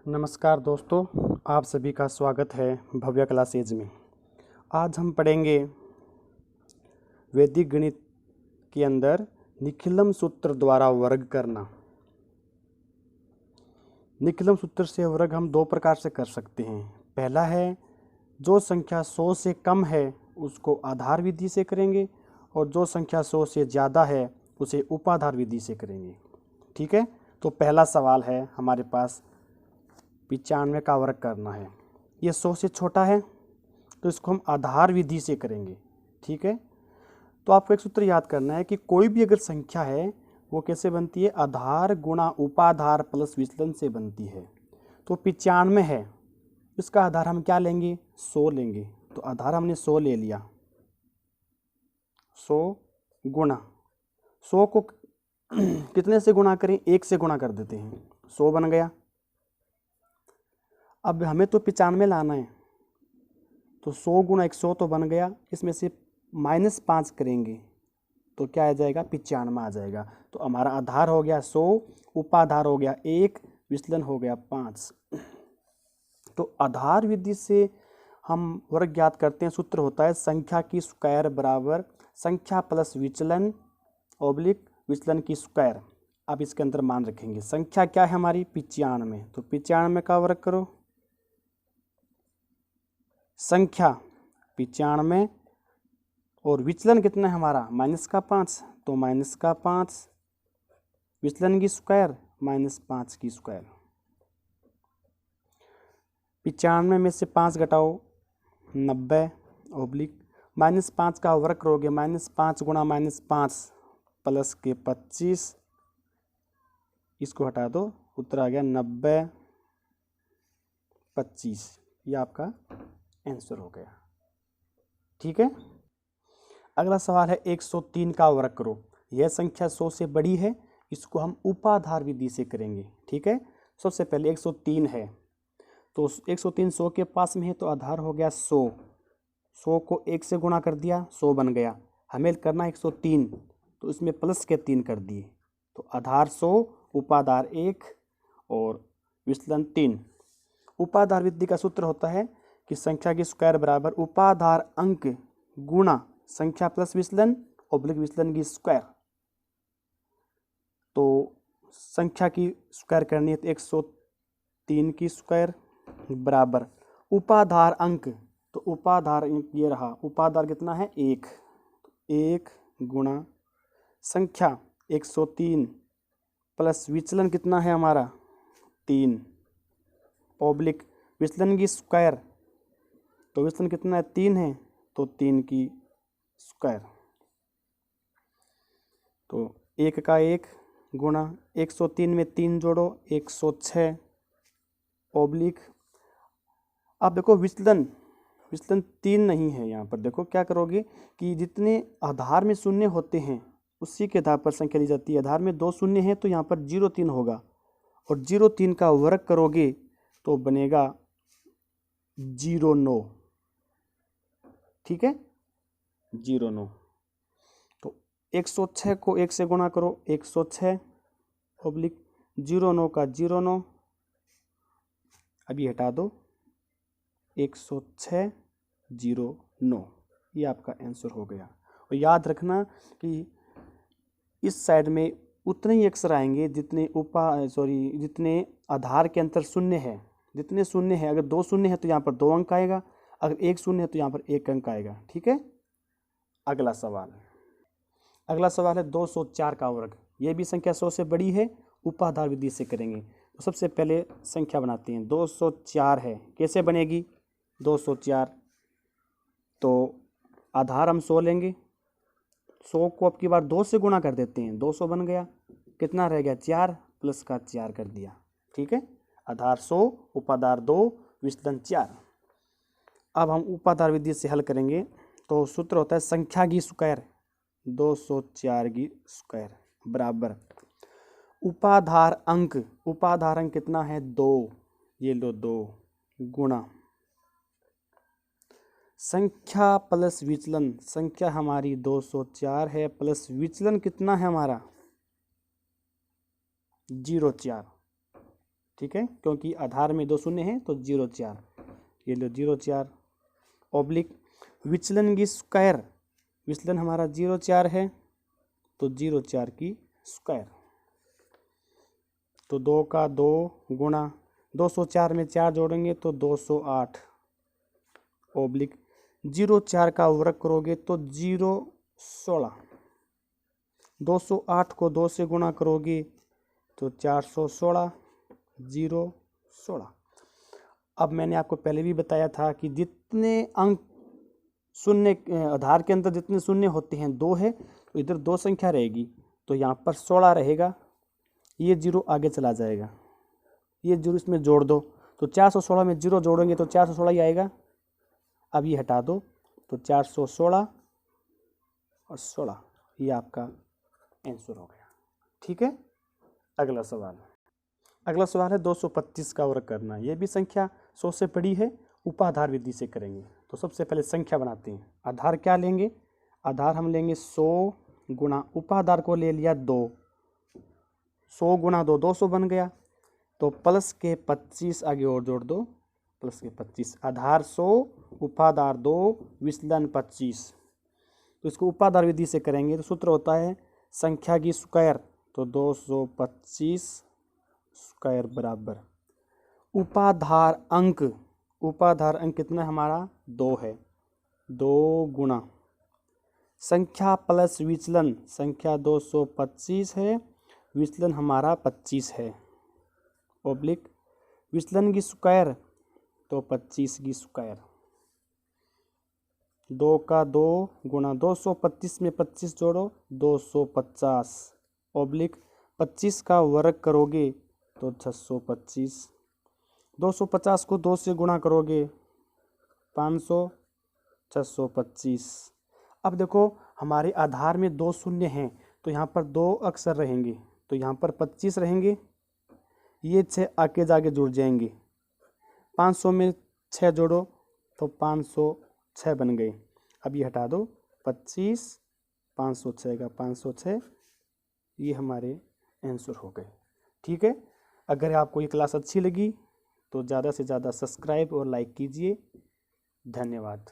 नमस्कार दोस्तों, आप सभी का स्वागत है भव्य क्लासेज में। आज हम पढ़ेंगे वैदिक गणित के अंदर निखिलम सूत्र द्वारा वर्ग करना। निखिलम सूत्र से वर्ग हम दो प्रकार से कर सकते हैं। पहला है जो संख्या 100 से कम है उसको आधार विधि से करेंगे और जो संख्या 100 से ज़्यादा है उसे उपाधार विधि से करेंगे। ठीक है, तो पहला सवाल है हमारे पास 95 का वर्ग करना है। ये 100 से छोटा है तो इसको हम आधार विधि से करेंगे। ठीक है, तो आपको एक सूत्र याद करना है कि कोई भी अगर संख्या है वो कैसे बनती है, आधार गुणा उपाधार प्लस विचलन से बनती है। तो 95 है, इसका आधार हम क्या लेंगे, 100 लेंगे। तो आधार हमने 100 ले लिया, 100 गुणा 100 को कितने से गुणा करें, 1 से गुणा कर देते हैं, 100 बन गया। अब हमें तो 95 लाना है, तो 100 गुणा 100 तो बन गया, इसमें से -5 करेंगे तो क्या आ जाएगा, 95 आ जाएगा। तो हमारा आधार हो गया 100, उपाधार हो गया 1, विचलन हो गया 5। तो आधार विधि से हम वर्ग ज्ञात करते हैं। सूत्र होता है संख्या की स्क्वायर बराबर संख्या प्लस विचलन ऑब्लिक विचलन की स्क्वायर। अब इसके अंदर मान रखेंगे, संख्या क्या है हमारी 95, तो 95 का वर्ग करो। संख्या 95 और विचलन कितना है हमारा -5, तो -5 विचलन की स्क्वायर -5 की स्क्वायर। 95 में से 5 घटाओ 90 ऑब्लिक -5 का वर्ग करोगे, -5 गुणा -5 प्लस के 25, इसको हटा दो, उत्तर आ गया 90 25। ये आपका आंसर हो गया। ठीक है, अगला सवाल है 103 का वर्ग करो। यह संख्या 100 से बड़ी है, इसको हम उपाधार विधि से करेंगे। ठीक है, सबसे पहले 103 है, तो 103 100 के पास में है तो आधार हो गया 100। 100 को 1 से गुणा कर दिया, 100 बन गया। हमें करना 103, तो इसमें प्लस के 3 कर दिए, तो आधार 100, उपाधार 1 और विचलन 3। उपाधार विधि का सूत्र होता है कि संख्या की स्क्वायर बराबर उपाधार अंक गुणा संख्या प्लस विचलन ऑब्लिक विचलन की स्क्वायर। तो संख्या की स्क्वायर करनी है तो 103 की स्क्वायर बराबर उपाधार अंक, तो उपाधार अंक ये रहा, उपाधार कितना है 1 गुणा संख्या 103 प्लस विचलन कितना है हमारा 3 ऑब्लिक विचलन की स्क्वायर, तो विचलन कितना है 3 है, तो 3 की स्क्वायर। तो 1 का 1 गुणा 103 में 3 जोड़ो 106 ऑब्लिक। अब देखो विचलन 3 नहीं है, यहाँ पर देखो क्या करोगे कि जितने आधार में शून्य होते हैं उसी के आधार पर संख्या ली जाती है। आधार में 2 शून्य है तो यहाँ पर 03 होगा, और 03 का वर्ग करोगे तो बनेगा 09। ठीक है, 09। तो 106 को 1 से गुणा करो, 106 ऑब्लिक 09 का 09, अभी हटा दो 106 09। ये आपका आंसर हो गया। और याद रखना कि इस साइड में उतने ही अक्षर आएंगे जितने जितने आधार के अंतर शून्य है। जितने शून्य है, अगर 2 शून्य है तो यहाँ पर 2 अंक आएगा, अगर 1 शून्य है तो यहाँ पर 1 अंक आएगा। ठीक है, अगला सवाल है 204 का वर्ग। ये भी संख्या 100 से बड़ी है, उपाधार विधि से करेंगे। तो सबसे पहले संख्या बनाते हैं, 204 है, कैसे बनेगी 204, तो आधार हम 100 लेंगे, 100 को अब की बार 2 से गुणा कर देते हैं, 200 बन गया, कितना रह गया 4, प्लस का 4 कर दिया। ठीक है, आधार 100, उपाधार 2, विचलन 4। अब हम उपाधार विधि से हल करेंगे, तो सूत्र होता है संख्या की स्क्वायर 204 की स्क्वायर बराबर उपाधार अंक कितना है 2, ये लो 2 गुणा संख्या प्लस विचलन, संख्या हमारी 204 है प्लस विचलन कितना है हमारा 04। ठीक है, क्योंकि आधार में 2 शून्य हैं तो 0 4, ये लो 0 4 ऑब्लिक विचलन की स्क्वायर, विचलन हमारा 0 4 है तो 0 4 की स्क्वायर, तो 2 का 2 गुणा 204 में 4 जोड़ेंगे तो 208 ऑब्लिक 0 4 का वर्ग करोगे तो 0 16, 208 को 2 से गुणा करोगे तो 416 0 16। अब मैंने आपको पहले भी बताया था कि जितने अंक शून्य आधार के अंदर जितने शून्य होते हैं 2 है तो इधर 2 संख्या रहेगी, तो यहाँ पर 16 रहेगा, ये 0 आगे चला जाएगा, ये 0 इसमें जोड़ दो तो 416 में 0 जोड़ेंगे तो 416 ही आएगा। अब ये हटा दो तो 416 और 16, ये आपका आंसर हो गया। ठीक है, अगला सवाल है 225 का वर्ग करना। ये भी संख्या 100 से बड़ी है, उपाधार विधि से करेंगे। तो सबसे पहले संख्या बनाते हैं। आधार क्या लेंगे, आधार हम लेंगे 100 गुणा उपाधार को ले लिया 2, 100 गुणा 2 200 बन गया, तो प्लस के 25 आगे और जोड़ दो, प्लस के 25, आधार 100 उपाधार 2 विचलन 25। तो इसको उपाधार विधि से करेंगे तो सूत्र होता है संख्या की स्क्वायर, तो 225 स्क्वायर बराबर उपाधार अंक, उपाधार अंक कितना हमारा 2 है, 2 गुणा संख्या प्लस विचलन, संख्या 225 है, विचलन हमारा 25 है, ऑब्लिक विचलन की स्क्वायर तो 25 की स्क्वायर, 2 का 2 गुणा 225 में 25 जोड़ो 250 ऑब्लिक 25 का वर्ग करोगे तो 625, 250 को 2 से गुणा करोगे 500, 625। अब देखो हमारे आधार में 2 शून्य हैं तो यहाँ पर 2 अक्षर रहेंगे, तो यहाँ पर 25 रहेंगे, ये 6 आगे जाके जुड़ जाएंगे, 500 में 6 जोड़ो तो 506 बन गए। अब ये हटा दो 25, 506 का 506, ये हमारे आंसर हो गए। ठीक है, अगर आपको ये क्लास अच्छी लगी तो ज़्यादा से ज़्यादा सब्सक्राइब और लाइक कीजिए। धन्यवाद।